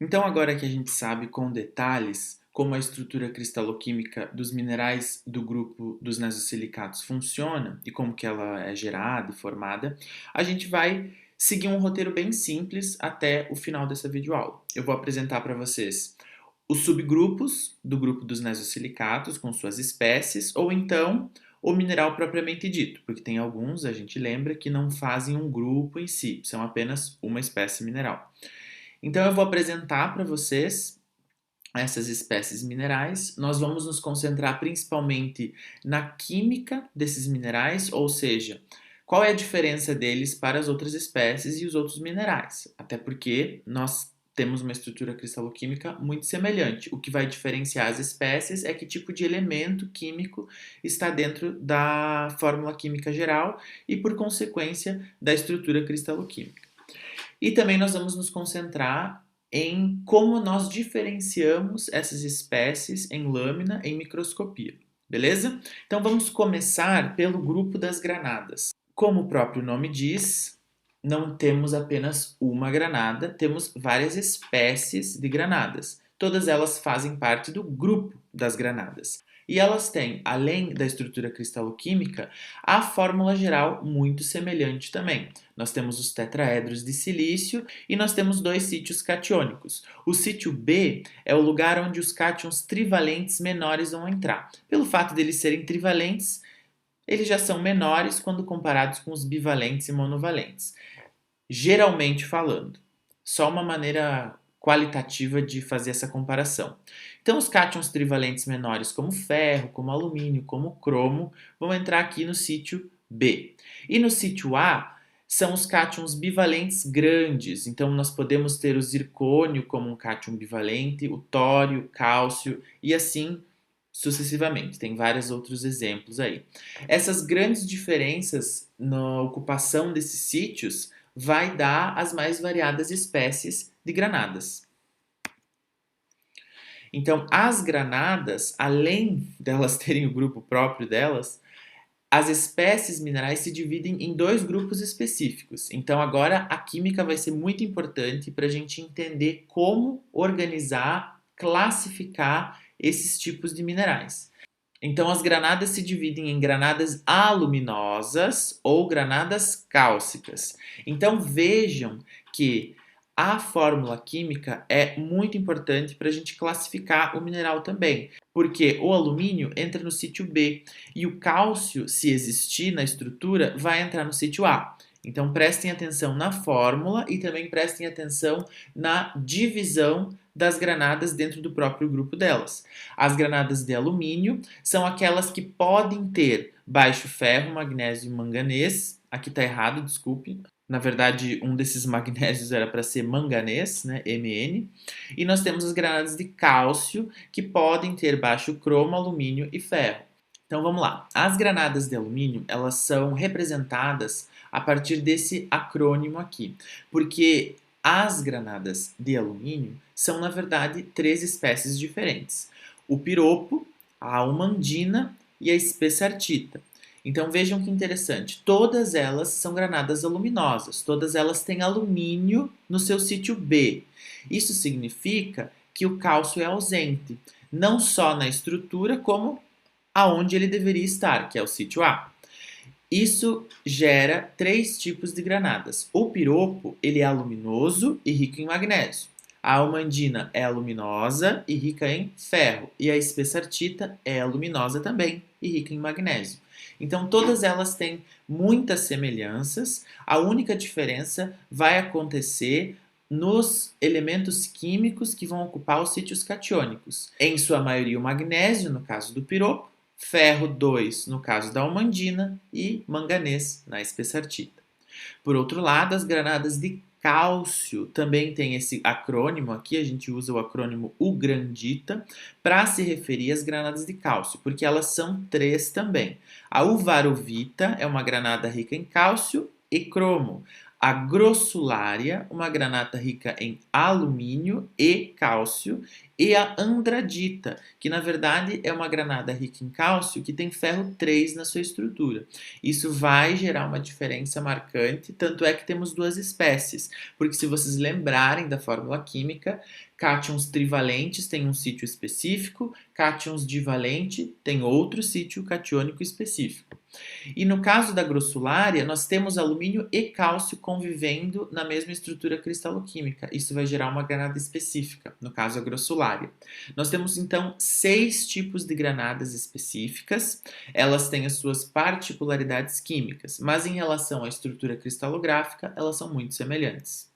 Então, agora que a gente sabe com detalhes como a estrutura cristaloquímica dos minerais do grupo dos nesosilicatos funciona e como que ela é gerada e formada, a gente vai seguir um roteiro bem simples até o final dessa videoaula. Eu vou apresentar para vocês os subgrupos do grupo dos nesosilicatos com suas espécies, ou então o mineral propriamente dito, porque tem alguns, a gente lembra, que não fazem um grupo em si, são apenas uma espécie mineral. Então eu vou apresentar para vocês essas espécies minerais. Nós vamos nos concentrar principalmente na química desses minerais, ou seja, qual é a diferença deles para as outras espécies e os outros minerais. Até porque nós temos uma estrutura cristaloquímica muito semelhante. O que vai diferenciar as espécies é que tipo de elemento químico está dentro da fórmula química geral e, por consequência, da estrutura cristaloquímica. E também nós vamos nos concentrar em como nós diferenciamos essas espécies em lâmina em microscopia, beleza? Então vamos começar pelo grupo das granadas. Como o próprio nome diz, não temos apenas uma granada, temos várias espécies de granadas. Todas elas fazem parte do grupo das granadas. E elas têm, além da estrutura cristaloquímica, a fórmula geral muito semelhante também. Nós temos os tetraedros de silício e nós temos dois sítios catiônicos. O sítio B é o lugar onde os cátions trivalentes menores vão entrar. Pelo fato de eles serem trivalentes, eles já são menores quando comparados com os bivalentes e monovalentes. Geralmente falando. Só uma maneira qualitativa de fazer essa comparação. Então, os cátions trivalentes menores, como ferro, como alumínio, como cromo, vão entrar aqui no sítio B. E no sítio A, são os cátions bivalentes grandes. Então, nós podemos ter o zircônio como um cátion bivalente, o tório, o cálcio e assim sucessivamente. Tem vários outros exemplos aí. Essas grandes diferenças na ocupação desses sítios vai dar as mais variadas espécies de granadas. Então, as granadas, além delas terem o grupo próprio delas, as espécies minerais se dividem em dois grupos específicos. Então, agora a química vai ser muito importante para a gente entender como organizar, classificar esses tipos de minerais. Então, as granadas se dividem em granadas aluminosas ou granadas cálcicas. Então, vejam que a fórmula química é muito importante para a gente classificar o mineral também, porque o alumínio entra no sítio B e o cálcio, se existir na estrutura, vai entrar no sítio A. Então, prestem atenção na fórmula e também prestem atenção na divisão das granadas dentro do próprio grupo delas. As granadas de alumínio são aquelas que podem ter baixo ferro, magnésio e manganês. Aqui está errado, desculpe. Na verdade, um desses magnésios era para ser manganês, né, Mn. E nós temos as granadas de cálcio, que podem ter baixo cromo, alumínio e ferro. Então vamos lá. As granadas de alumínio, elas são representadas a partir desse acrônimo aqui, porque as granadas de alumínio são, na verdade, três espécies diferentes: o piropo, a almandina e a espessartita. Então vejam que interessante, todas elas são granadas aluminosas, todas elas têm alumínio no seu sítio B. Isso significa que o cálcio é ausente, não só na estrutura, como aonde ele deveria estar, que é o sítio A. Isso gera três tipos de granadas. O piropo, ele é aluminoso e rico em magnésio. A almandina é aluminosa e rica em ferro. E a espessartita é aluminosa também e rica em magnésio. Então, todas elas têm muitas semelhanças. A única diferença vai acontecer nos elementos químicos que vão ocupar os sítios catiônicos. Em sua maioria, o magnésio, no caso do piropo, ferro 2 no caso da almandina e manganês na espessartita. Por outro lado, as granadas de cálcio também tem esse acrônimo aqui, a gente usa o acrônimo ugrandita para se referir às granadas de cálcio, porque elas são três também. A uvarovita é uma granada rica em cálcio e cromo. A grossulária, uma granada rica em alumínio e cálcio, e a andradita, que na verdade é uma granada rica em cálcio que tem ferro 3 na sua estrutura. Isso vai gerar uma diferença marcante, tanto é que temos duas espécies, porque se vocês lembrarem da fórmula química, cátions trivalentes têm um sítio específico, cátions divalente tem outro sítio catiônico específico. E no caso da grossulária, nós temos alumínio e cálcio convivendo na mesma estrutura cristaloquímica. Isso vai gerar uma granada específica, no caso a grossulária. Nós temos então 6 tipos de granadas específicas. Elas têm as suas particularidades químicas, mas em relação à estrutura cristalográfica, elas são muito semelhantes.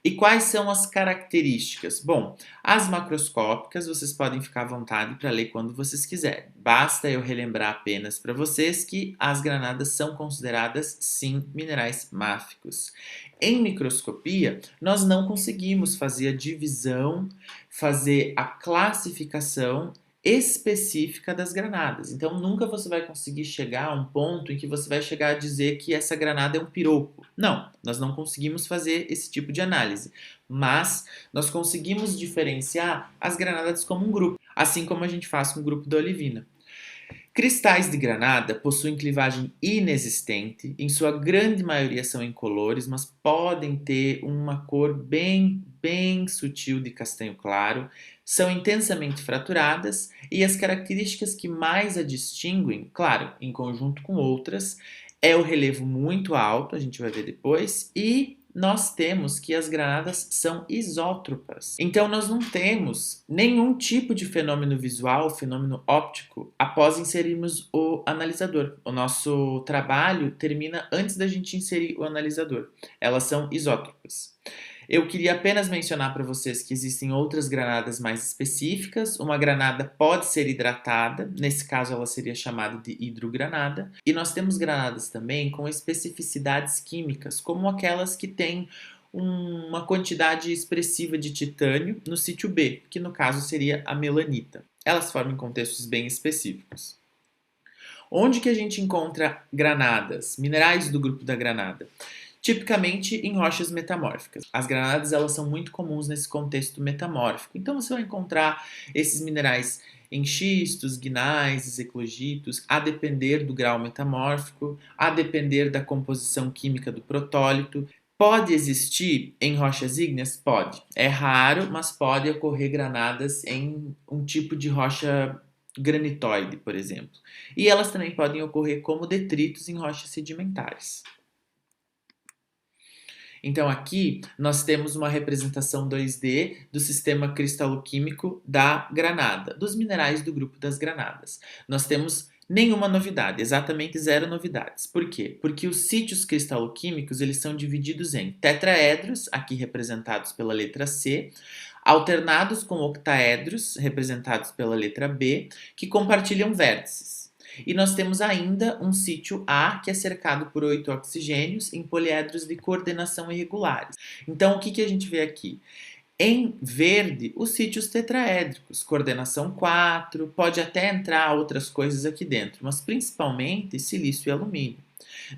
E quais são as características? Bom, as macroscópicas vocês podem ficar à vontade para ler quando vocês quiserem. Basta eu relembrar apenas para vocês que as granadas são consideradas, sim, minerais máficos. Em microscopia, nós não conseguimos fazer a divisão, fazer a classificação específica das granadas. Então, nunca você vai conseguir chegar a um ponto em que você vai chegar a dizer que essa granada é um piroco. Não, nós não conseguimos fazer esse tipo de análise. Mas nós conseguimos diferenciar as granadas como um grupo, assim como a gente faz com o grupo da olivina. Cristais de granada possuem clivagem inexistente, em sua grande maioria são incolores, mas podem ter uma cor bem sutil de castanho claro, são intensamente fraturadas e as características que mais a distinguem, claro, em conjunto com outras, é o relevo muito alto, a gente vai ver depois, e nós temos que as granadas são isótropas. Então, nós não temos nenhum tipo de fenômeno visual, fenômeno óptico, após inserirmos o analisador. O nosso trabalho termina antes da gente inserir o analisador. Elas são isótropas. Eu queria apenas mencionar para vocês que existem outras granadas mais específicas. Uma granada pode ser hidratada, nesse caso ela seria chamada de hidrogranada. E nós temos granadas também com especificidades químicas, como aquelas que têm uma quantidade expressiva de titânio no sítio B, que no caso seria a melanita. Elas formam contextos bem específicos. Onde que a gente encontra granadas, minerais do grupo da granada? Tipicamente em rochas metamórficas. As granadas elas são muito comuns nesse contexto metamórfico. Então você vai encontrar esses minerais em xistos, gnaisses, eclogitos, a depender do grau metamórfico, a depender da composição química do protólito. Pode existir em rochas ígneas? Pode. É raro, mas pode ocorrer granadas em um tipo de rocha granitoide, por exemplo. E elas também podem ocorrer como detritos em rochas sedimentares. Então aqui nós temos uma representação 2D do sistema cristaloquímico da granada, dos minerais do grupo das granadas. Nós temos nenhuma novidade, exatamente 0 novidades. Por quê? Porque os sítios cristaloquímicos eles são divididos em tetraedros, aqui representados pela letra C, alternados com octaedros, representados pela letra B, que compartilham vértices. E nós temos ainda um sítio A, que é cercado por 8 oxigênios em poliedros de coordenação irregulares. Então, o que a gente vê aqui? Em verde, os sítios tetraédricos, coordenação 4, pode até entrar outras coisas aqui dentro, mas principalmente silício e alumínio.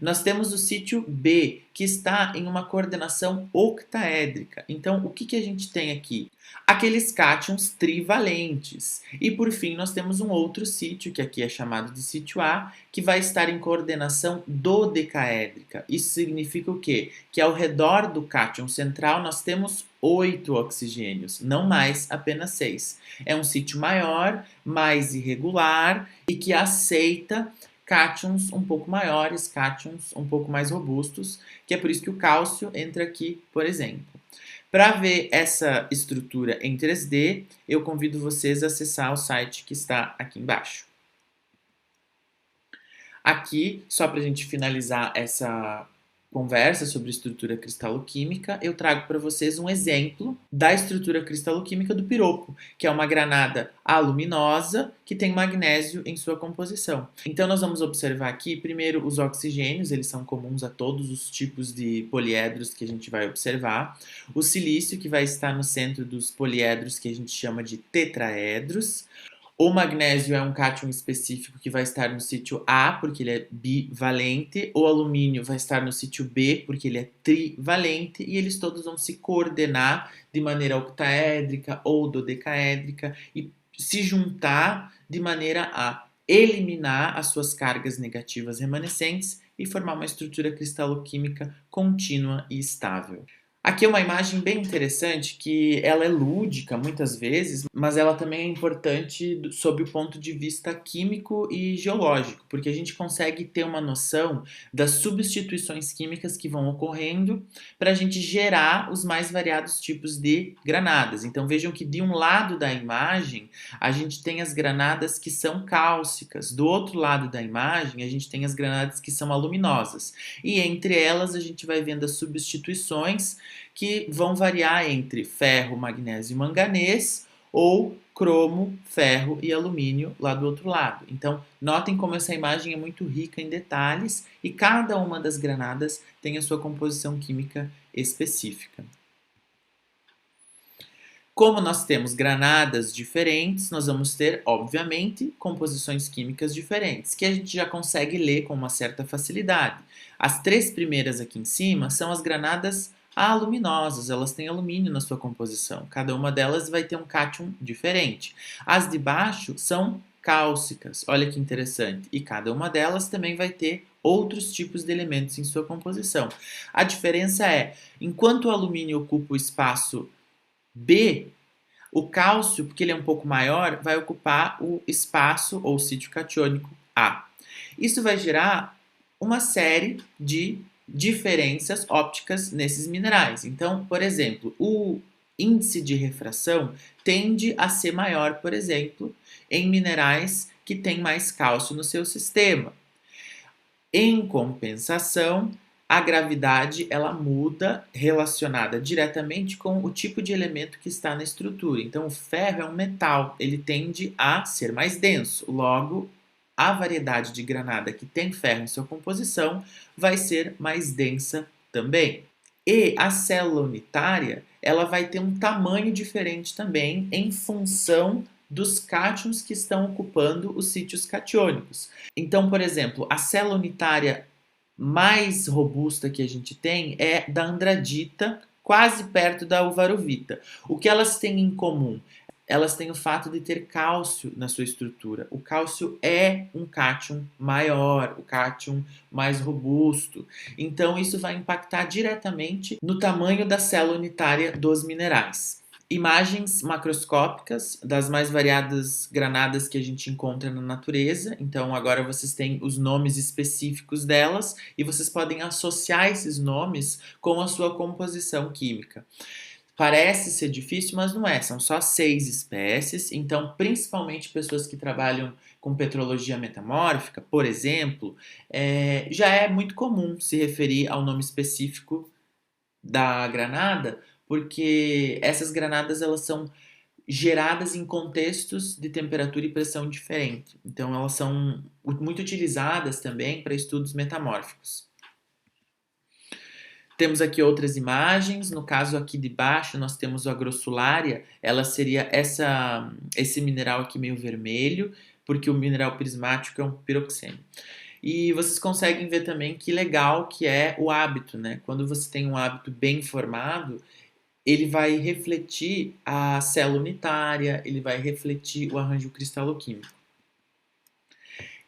Nós temos o sítio B, que está em uma coordenação octaédrica. Então, o que a gente tem aqui? Aqueles cátions trivalentes. E, por fim, nós temos um outro sítio, que aqui é chamado de sítio A, que vai estar em coordenação dodecaédrica. Isso significa o quê? Que ao redor do cátion central nós temos 8 oxigênios, não mais apenas 6. É um sítio maior, mais irregular e que aceita cátions um pouco maiores, cátions um pouco mais robustos, que é por isso que o cálcio entra aqui, por exemplo. Para ver essa estrutura em 3D, eu convido vocês a acessar o site que está aqui embaixo. Aqui, só para a gente finalizar essa conversa sobre estrutura cristaloquímica, eu trago para vocês um exemplo da estrutura cristaloquímica do piroco, que é uma granada aluminosa que tem magnésio em sua composição. Então nós vamos observar aqui primeiro os oxigênios, eles são comuns a todos os tipos de poliedros que a gente vai observar. O silício, que vai estar no centro dos poliedros que a gente chama de tetraedros. O magnésio é um cátion específico que vai estar no sítio A, porque ele é bivalente. O alumínio vai estar no sítio B, porque ele é trivalente. E eles todos vão se coordenar de maneira octaédrica ou dodecaédrica e se juntar de maneira a eliminar as suas cargas negativas remanescentes e formar uma estrutura cristaloquímica contínua e estável. Aqui é uma imagem bem interessante que ela é lúdica muitas vezes, mas ela também é importante sob o ponto de vista químico e geológico, porque a gente consegue ter uma noção das substituições químicas que vão ocorrendo para a gente gerar os mais variados tipos de granadas. Então vejam que de um lado da imagem a gente tem as granadas que são cálcicas, do outro lado da imagem a gente tem as granadas que são aluminosas, e entre elas a gente vai vendo as substituições que vão variar entre ferro, magnésio e manganês ou cromo, ferro e alumínio lá do outro lado. Então, notem como essa imagem é muito rica em detalhes e cada uma das granadas tem a sua composição química específica. Como nós temos granadas diferentes, nós vamos ter, obviamente, composições químicas diferentes, que a gente já consegue ler com uma certa facilidade. As três primeiras aqui em cima são as granadas aluminosas, elas têm alumínio na sua composição. Cada uma delas vai ter um cátion diferente. As de baixo são cálcicas, olha que interessante, e cada uma delas também vai ter outros tipos de elementos em sua composição. A diferença é, enquanto o alumínio ocupa o espaço B, o cálcio, porque ele é um pouco maior, vai ocupar o espaço ou sítio catiônico A. Isso vai gerar uma série de diferenças ópticas nesses minerais. Então, por exemplo, o índice de refração tende a ser maior, por exemplo, em minerais que têm mais cálcio no seu sistema. Em compensação, a gravidade ela muda relacionada diretamente com o tipo de elemento que está na estrutura. Então, o ferro é um metal, ele tende a ser mais denso. Logo, a variedade de granada que tem ferro em sua composição vai ser mais densa também. E a célula unitária ela vai ter um tamanho diferente também em função dos cátions que estão ocupando os sítios catiônicos. Então, por exemplo, a célula unitária mais robusta que a gente tem é da andradita, quase perto da uvarovita. O que elas têm em comum? Elas têm o fato de ter cálcio na sua estrutura. O cálcio é um cátion maior, o cátion mais robusto. Então, isso vai impactar diretamente no tamanho da célula unitária dos minerais. Imagens macroscópicas das mais variadas granadas que a gente encontra na natureza. Então, agora vocês têm os nomes específicos delas e vocês podem associar esses nomes com a sua composição química. Parece ser difícil, mas não é. São só 6 espécies. Então, principalmente pessoas que trabalham com petrologia metamórfica, por exemplo, já é muito comum se referir ao nome específico da granada, porque essas granadas elas são geradas em contextos de temperatura e pressão diferente. Então elas são muito utilizadas também para estudos metamórficos. Temos aqui outras imagens, no caso aqui de baixo nós temos a grossularia, ela seria esse mineral aqui meio vermelho, porque o mineral prismático é um piroxênio. E vocês conseguem ver também que legal que é o hábito, né? Quando você tem um hábito bem formado, ele vai refletir a célula unitária, ele vai refletir o arranjo cristaloquímico.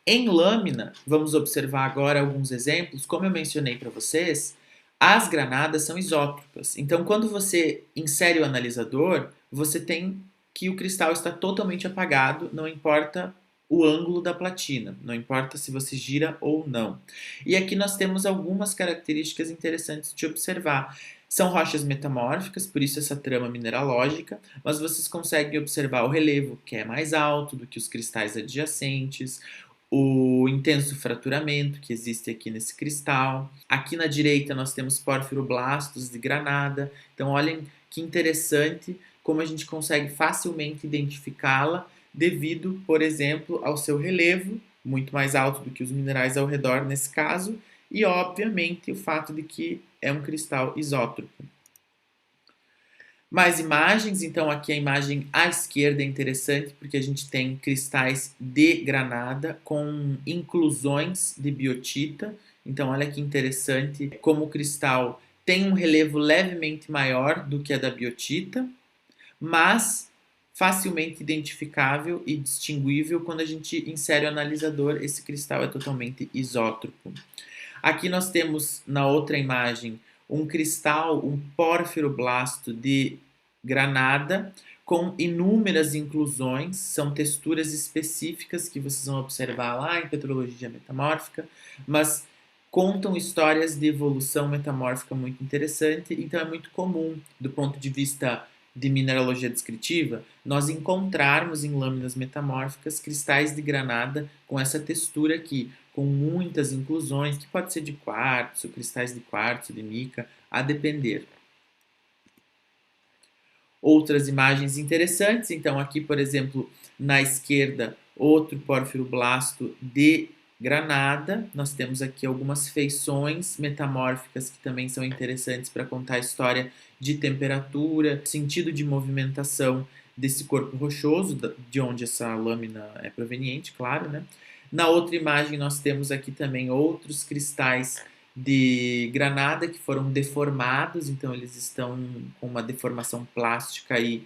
Em lâmina, vamos observar agora alguns exemplos. Como eu mencionei para vocês, as granadas são isótropas. Então, quando você insere o analisador, você tem que o cristal está totalmente apagado, não importa o ângulo da platina, não importa se você gira ou não. E aqui nós temos algumas características interessantes de observar. São rochas metamórficas, por isso essa trama mineralógica, mas vocês conseguem observar o relevo, que é mais alto do que os cristais adjacentes, o intenso fraturamento que existe aqui nesse cristal. Aqui na direita nós temos porfiroblastos de granada. Então olhem que interessante como a gente consegue facilmente identificá-la devido, por exemplo, ao seu relevo, muito mais alto do que os minerais ao redor nesse caso, e obviamente o fato de que é um cristal isótropo. Mais imagens, então aqui a imagem à esquerda é interessante porque a gente tem cristais de granada com inclusões de biotita. Então olha que interessante como o cristal tem um relevo levemente maior do que a da biotita, mas facilmente identificável e distinguível quando a gente insere o analisador. Esse cristal é totalmente isótropo. Aqui nós temos na outra imagem um cristal, um pórfiroblasto de granada com inúmeras inclusões, são texturas específicas que vocês vão observar lá em petrologia metamórfica, mas contam histórias de evolução metamórfica muito interessante, então é muito comum, do ponto de vista de mineralogia descritiva, nós encontrarmos em lâminas metamórficas cristais de granada com essa textura aqui, com muitas inclusões, que pode ser de quartzo, cristais de quartzo, de mica, a depender. Outras imagens interessantes, então aqui, por exemplo, na esquerda, outro pórfiroblasto de granada. Nós temos aqui algumas feições metamórficas que também são interessantes para contar a história de temperatura, sentido de movimentação desse corpo rochoso, de onde essa lâmina é proveniente, claro, né? Na outra imagem nós temos aqui também outros cristais de granada que foram deformados, então eles estão com uma deformação plástica aí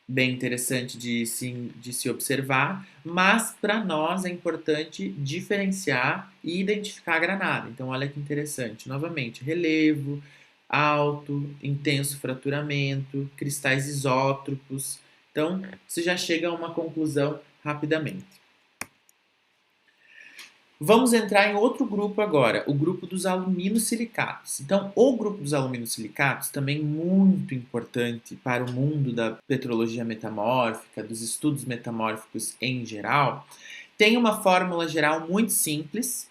bem interessante de se observar, mas para nós é importante diferenciar e identificar a granada. Então olha que interessante, novamente, relevo, alto, intenso fraturamento, cristais isótropos. Então você já chega a uma conclusão rapidamente. Vamos entrar em outro grupo agora, o grupo dos aluminosilicatos. Então, o grupo dos aluminosilicatos, também muito importante para o mundo da petrologia metamórfica, dos estudos metamórficos em geral, tem uma fórmula geral muito simples,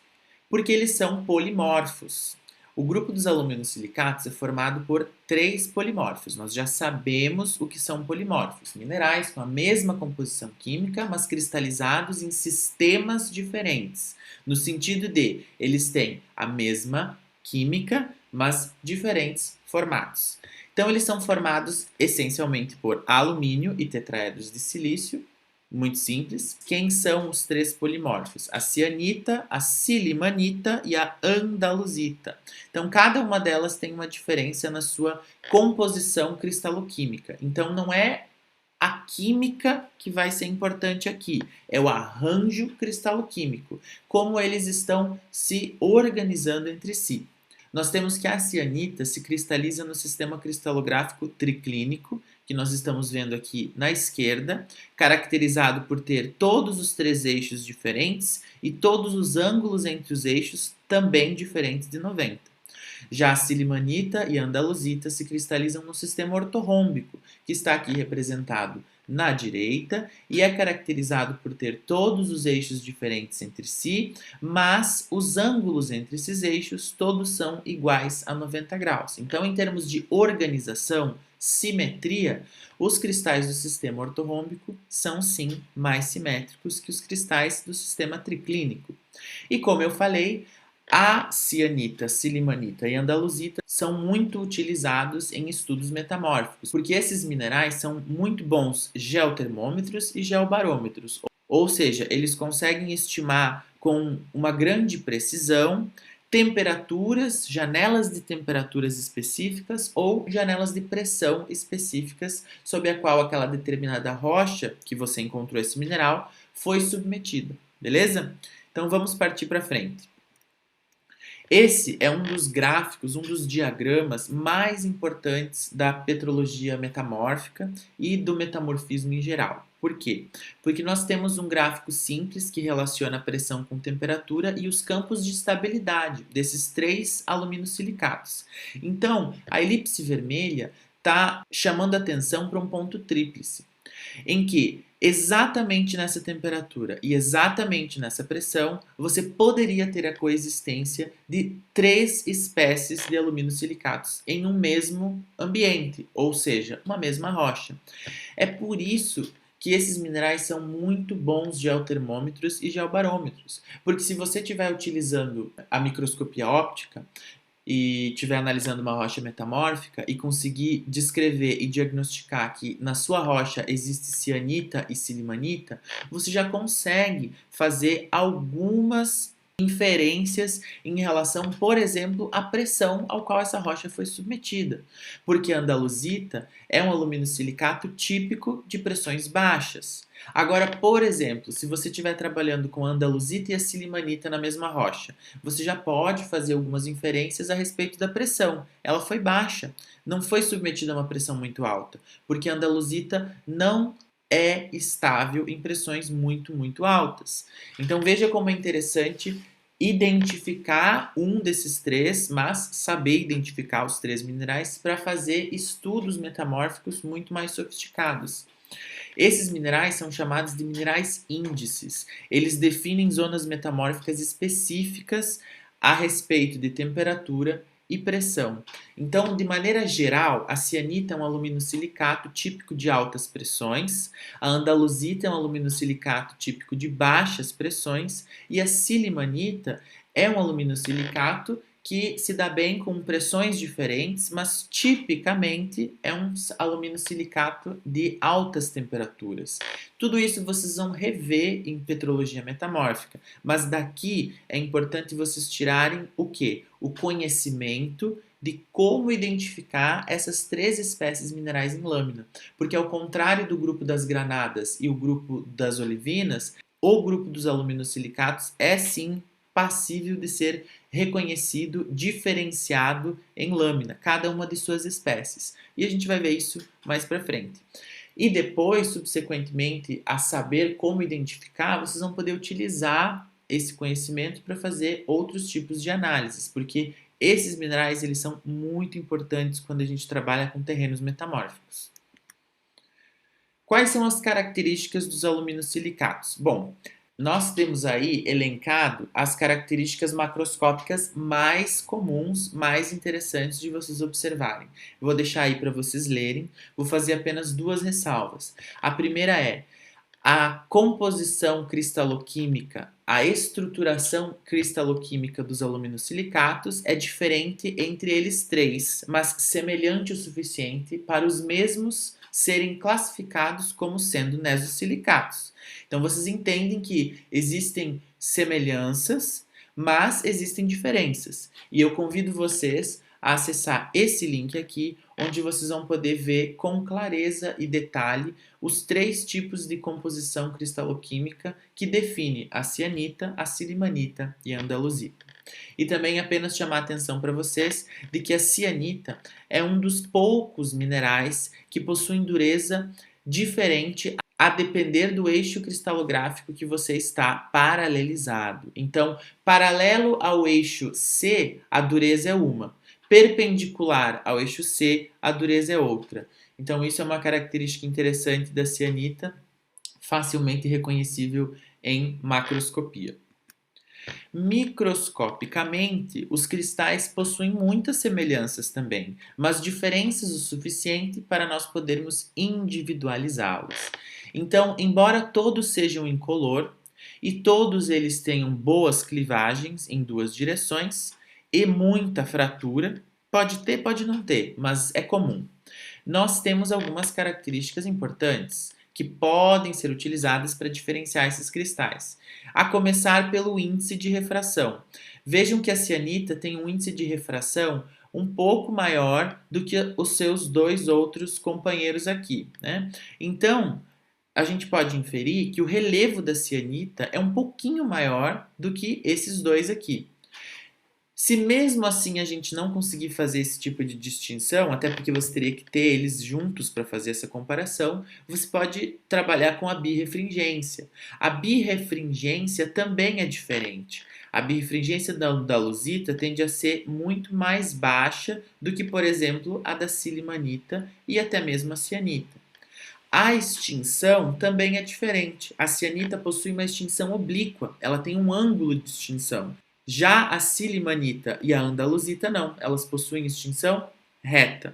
porque eles são polimorfos. O grupo dos aluminosilicatos é formado por 3 polimorfos. Nós já sabemos o que são polimorfos. Minerais com a mesma composição química, mas cristalizados em sistemas diferentes. No sentido de, eles têm a mesma química, mas diferentes formatos. Então, eles são formados essencialmente por alumínio e tetraedros de silício. Muito simples. Quem são os 3 polimorfos? A cianita, a silimanita e a andaluzita. Então, cada uma delas tem uma diferença na sua composição cristaloquímica. Então, não é a química que vai ser importante aqui, é o arranjo cristaloquímico, como eles estão se organizando entre si. Nós temos que a cianita se cristaliza no sistema cristalográfico triclínico, que nós estamos vendo aqui na esquerda, caracterizado por ter todos os 3 eixos diferentes e todos os ângulos entre os eixos também diferentes de 90. Já a silimanita e a andaluzita se cristalizam no sistema ortorrômbico, que está aqui representado na direita e é caracterizado por ter todos os eixos diferentes entre si, mas os ângulos entre esses eixos todos são iguais a 90 graus. Então, em termos de organização, simetria, os cristais do sistema ortorrômbico são sim mais simétricos que os cristais do sistema triclínico. E como eu falei, a cianita, silimanita e andaluzita são muito utilizados em estudos metamórficos, porque esses minerais são muito bons geotermômetros e geobarômetros, ou seja, eles conseguem estimar com uma grande precisão temperaturas, janelas de temperaturas específicas ou janelas de pressão específicas sob a qual aquela determinada rocha que você encontrou esse mineral foi submetida, beleza? Então vamos partir para frente. Esse é um dos gráficos, um dos diagramas mais importantes da petrologia metamórfica e do metamorfismo em geral. Por quê? Porque nós temos um gráfico simples que relaciona a pressão com temperatura e os campos de estabilidade desses 3 aluminosilicatos. Então, a elipse vermelha está chamando atenção para um ponto tríplice, em que exatamente nessa temperatura e exatamente nessa pressão, você poderia ter a coexistência de 3 espécies de aluminosilicatos em um mesmo ambiente, ou seja, uma mesma rocha. É por isso que esses minerais são muito bons geotermômetros e geobarômetros, porque se você estiver utilizando a microscopia óptica, e estiver analisando uma rocha metamórfica e conseguir descrever e diagnosticar que na sua rocha existe cianita e silimanita, você já consegue fazer algumas inferências em relação, por exemplo, à pressão ao qual essa rocha foi submetida, porque a andaluzita é um aluminosilicato típico de pressões baixas. Agora, por exemplo, se você estiver trabalhando com a andaluzita e a silimanita na mesma rocha, você já pode fazer algumas inferências a respeito da pressão. Ela foi baixa, não foi submetida a uma pressão muito alta, porque a andaluzita não é estável em pressões muito altas. Então veja como é interessante identificar um desses três, mas saber identificar os três minerais para fazer estudos metamórficos muito mais sofisticados. Esses minerais são chamados de minerais índices. Eles definem zonas metamórficas específicas a respeito de temperatura e pressão. Então, de maneira geral, a cianita é um aluminosilicato típico de altas pressões, a andaluzita é um aluminosilicato típico de baixas pressões e a silimanita é um aluminosilicato que se dá bem com pressões diferentes, mas tipicamente é um aluminosilicato de altas temperaturas. Tudo isso vocês vão rever em petrologia metamórfica, mas daqui é importante vocês tirarem o quê? O conhecimento de como identificar essas três espécies minerais em lâmina. Porque ao contrário do grupo das granadas e o grupo das olivinas, o grupo dos aluminosilicatos é sim passível de ser reconhecido, diferenciado em lâmina, cada uma de suas espécies. E a gente vai ver isso mais para frente. E depois, subsequentemente, a saber como identificar, vocês vão poder utilizar esse conhecimento para fazer outros tipos de análises, porque esses minerais eles são muito importantes quando a gente trabalha com terrenos metamórficos. Quais são as características dos aluminosilicatos? Bom, nós temos aí elencado as características macroscópicas mais comuns, mais interessantes de vocês observarem. Vou deixar aí para vocês lerem, vou fazer apenas duas ressalvas. A primeira é a composição cristaloquímica, a estruturação cristaloquímica dos aluminosilicatos é diferente entre eles três, mas semelhante o suficiente para os mesmos serem classificados como sendo nesosilicatos. Então vocês entendem que existem semelhanças, mas existem diferenças. E eu convido vocês a acessar esse link aqui, onde vocês vão poder ver com clareza e detalhe os três tipos de composição cristaloquímica que define a cianita, a silimanita e a andaluzita. E também apenas chamar a atenção para vocês de que a cianita é um dos poucos minerais que possuem dureza diferente a depender do eixo cristalográfico que você está paralelizado. Então, paralelo ao eixo C, a dureza é uma. Perpendicular ao eixo C, a dureza é outra. Então, isso é uma característica interessante da cianita, facilmente reconhecível em macroscopia. Microscopicamente, os cristais possuem muitas semelhanças também, mas diferenças o suficiente para nós podermos individualizá-los. Então, embora todos sejam incolor e todos eles tenham boas clivagens em duas direções e muita fratura, pode ter, pode não ter, mas é comum. Nós temos algumas características importantes que podem ser utilizadas para diferenciar esses cristais. A começar pelo índice de refração. Vejam que a cianita tem um índice de refração um pouco maior do que os seus dois outros companheiros aqui, né? Então, a gente pode inferir que o relevo da cianita é um pouquinho maior do que esses dois aqui. Se mesmo assim a gente não conseguir fazer esse tipo de distinção, até porque você teria que ter eles juntos para fazer essa comparação, você pode trabalhar com a birrefringência. A birrefringência também é diferente. A birrefringência da andaluzita tende a ser muito mais baixa do que, por exemplo, a da silimanita e até mesmo a cianita. A extinção também é diferente. A cianita possui uma extinção oblíqua, ela tem um ângulo de extinção. Já a silimanita e a andaluzita não, elas possuem extinção reta.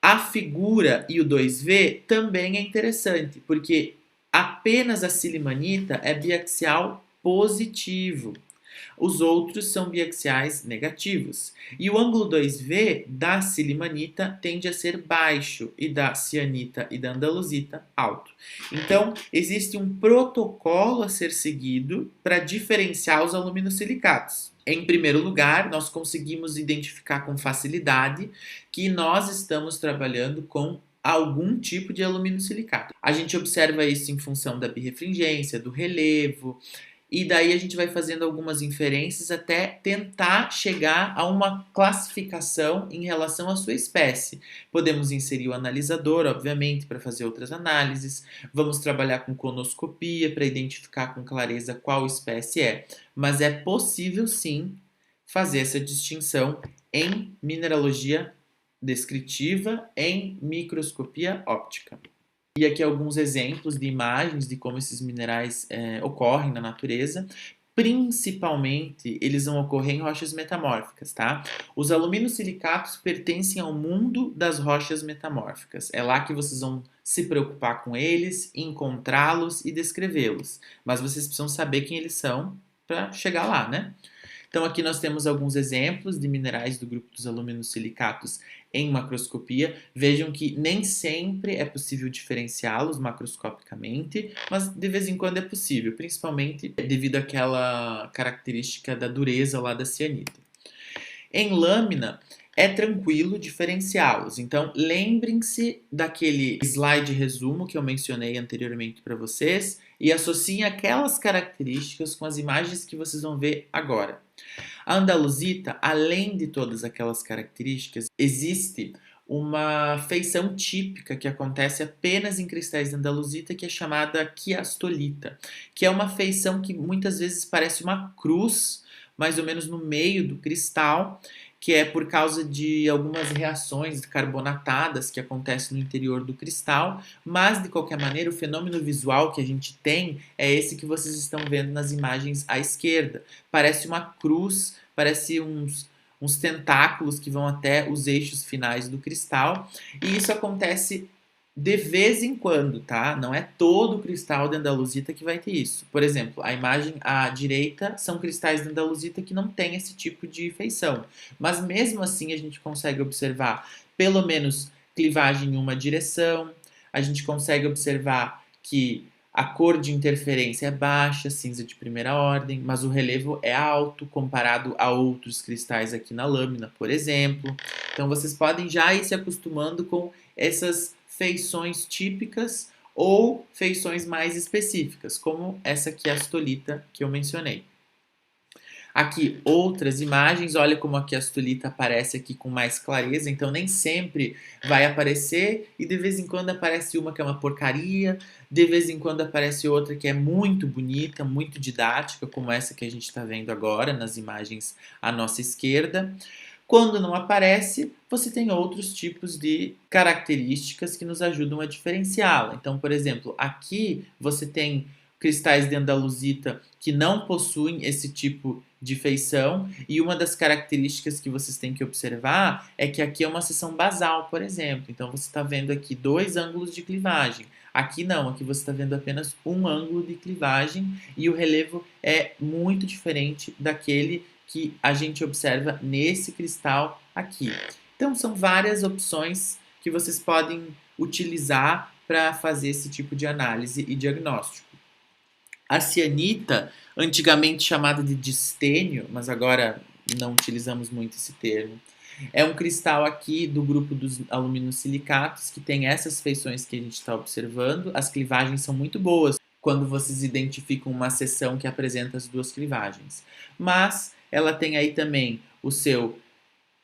A figura e o 2V também é interessante, porque apenas a silimanita é biaxial positivo. Os outros são biaxiais negativos. E o ângulo 2V da silimanita tende a ser baixo e da cianita e da andaluzita alto. Então, existe um protocolo a ser seguido para diferenciar os aluminosilicatos. Em primeiro lugar, nós conseguimos identificar com facilidade que nós estamos trabalhando com algum tipo de aluminosilicato. A gente observa isso em função da birrefringência, do relevo, e daí a gente vai fazendo algumas inferências até tentar chegar a uma classificação em relação à sua espécie. Podemos inserir o analisador, obviamente, para fazer outras análises. Vamos trabalhar com conoscopia para identificar com clareza qual espécie é. Mas é possível sim fazer essa distinção em mineralogia descritiva, em microscopia óptica. E aqui alguns exemplos de imagens de como esses minerais ocorrem na natureza. Principalmente, eles vão ocorrer em rochas metamórficas, tá? Os aluminosilicatos pertencem ao mundo das rochas metamórficas. É lá que vocês vão se preocupar com eles, encontrá-los e descrevê-los. Mas vocês precisam saber quem eles são para chegar lá, né? Então aqui nós temos alguns exemplos de minerais do grupo dos aluminosilicatos em macroscopia. Vejam que nem sempre é possível diferenciá-los macroscopicamente, mas de vez em quando é possível, principalmente devido àquela característica da dureza lá da cianita. Em lâmina, é tranquilo diferenciá-los. Então, lembrem-se daquele slide resumo que eu mencionei anteriormente para vocês e associem aquelas características com as imagens que vocês vão ver agora. A andaluzita, além de todas aquelas características, existe uma feição típica que acontece apenas em cristais de andaluzita, que é chamada quiastolita, que é uma feição que muitas vezes parece uma cruz, mais ou menos no meio do cristal, que é por causa de algumas reações carbonatadas que acontecem no interior do cristal, mas de qualquer maneira o fenômeno visual que a gente tem é esse que vocês estão vendo nas imagens à esquerda. Parece uma cruz, parece uns tentáculos que vão até os eixos finais do cristal, e isso acontece de vez em quando, tá? Não é todo o cristal de andaluzita que vai ter isso. Por exemplo, a imagem à direita são cristais de andaluzita que não tem esse tipo de feição. Mas mesmo assim a gente consegue observar pelo menos clivagem em uma direção, a gente consegue observar que a cor de interferência é baixa, cinza de primeira ordem, mas o relevo é alto comparado a outros cristais aqui na lâmina, por exemplo. Então vocês podem já ir se acostumando com essas feições típicas ou feições mais específicas, como essa quiastolita que eu mencionei. Aqui outras imagens, olha como a quiastolita aparece aqui com mais clareza, então nem sempre vai aparecer e de vez em quando aparece uma que é uma porcaria, de vez em quando aparece outra que é muito bonita, muito didática, como essa que a gente está vendo agora nas imagens à nossa esquerda. Quando não aparece, você tem outros tipos de características que nos ajudam a diferenciá-la. Então, por exemplo, aqui você tem cristais de andaluzita que não possuem esse tipo de feição, e uma das características que vocês têm que observar é que aqui é uma seção basal, por exemplo. Então você está vendo aqui dois ângulos de clivagem. Aqui não, aqui você está vendo apenas um ângulo de clivagem e o relevo é muito diferente daquele que a gente observa nesse cristal aqui. Então são várias opções que vocês podem utilizar para fazer esse tipo de análise e diagnóstico. A cianita, antigamente chamada de distênio, mas agora não utilizamos muito esse termo, é um cristal aqui do grupo dos aluminosilicatos que tem essas feições que a gente está observando. As clivagens são muito boas quando vocês identificam uma seção que apresenta as duas clivagens. Mas ela tem aí também o seu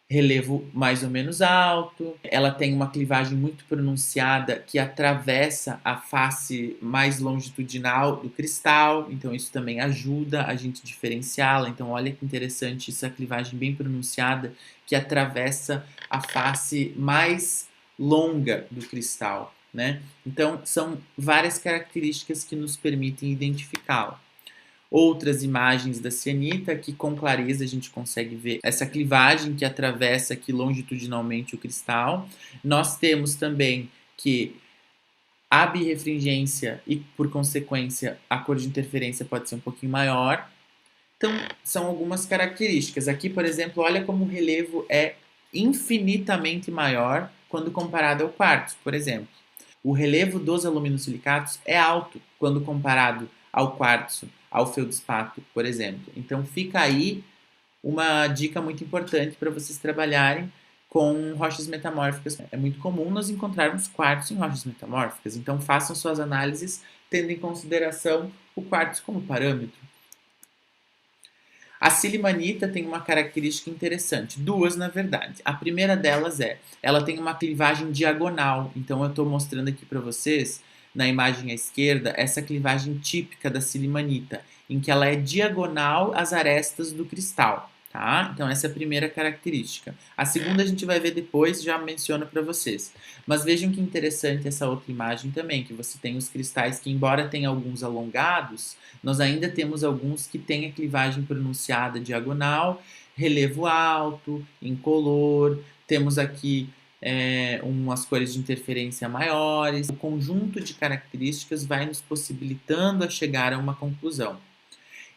relevo mais ou menos alto, ela tem uma clivagem muito pronunciada que atravessa a face mais longitudinal do cristal, então isso também ajuda a gente diferenciá-la. Então olha que interessante essa clivagem bem pronunciada que atravessa a face mais longa do cristal, né? Então são várias características que nos permitem identificá-la. Outras imagens da cianita, que com clareza a gente consegue ver essa clivagem que atravessa aqui longitudinalmente o cristal. Nós temos também que a birrefringência e, por consequência, a cor de interferência pode ser um pouquinho maior. Então, são algumas características. Aqui, por exemplo, olha como o relevo é infinitamente maior quando comparado ao quartzo, por exemplo. O relevo dos aluminosilicatos é alto quando comparado ao quartzo, ao feldspato, por exemplo. Então, fica aí uma dica muito importante para vocês trabalharem com rochas metamórficas. É muito comum nós encontrarmos quartzo em rochas metamórficas, então façam suas análises tendo em consideração o quartzo como parâmetro. A silimanita tem uma característica interessante, duas na verdade. A primeira delas ela tem uma clivagem diagonal, então eu estou mostrando aqui para vocês, na imagem à esquerda, essa clivagem típica da silimanita, em que ela é diagonal às arestas do cristal. Tá? Então essa é a primeira característica. A segunda a gente vai ver depois, já menciono para vocês. Mas vejam que interessante essa outra imagem também, que você tem os cristais que, embora tenham alguns alongados, nós ainda temos alguns que têm a clivagem pronunciada diagonal, relevo alto, incolor, temos aqui umas cores de interferência maiores. O conjunto de características vai nos possibilitando a chegar a uma conclusão.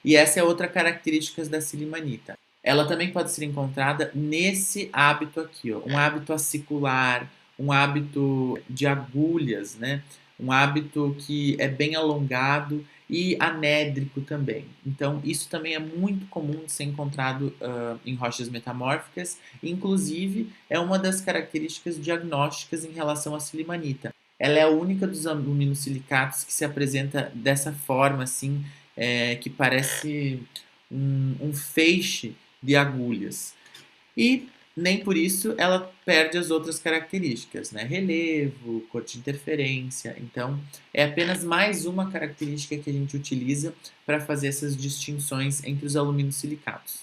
E essa é outra característica da silimanita. Ela também pode ser encontrada nesse hábito aqui, ó, um hábito acicular, um hábito de agulhas, né? Um hábito que é bem alongado e anédrico também. Então, isso também é muito comum de ser encontrado em rochas metamórficas, inclusive é uma das características diagnósticas em relação à silimanita. Ela é a única dos aluminosilicatos que se apresenta dessa forma, assim, que parece um feixe de agulhas. E nem por isso ela perde as outras características, né? Relevo, cor de interferência. Então, é apenas mais uma característica que a gente utiliza para fazer essas distinções entre os aluminosilicatos.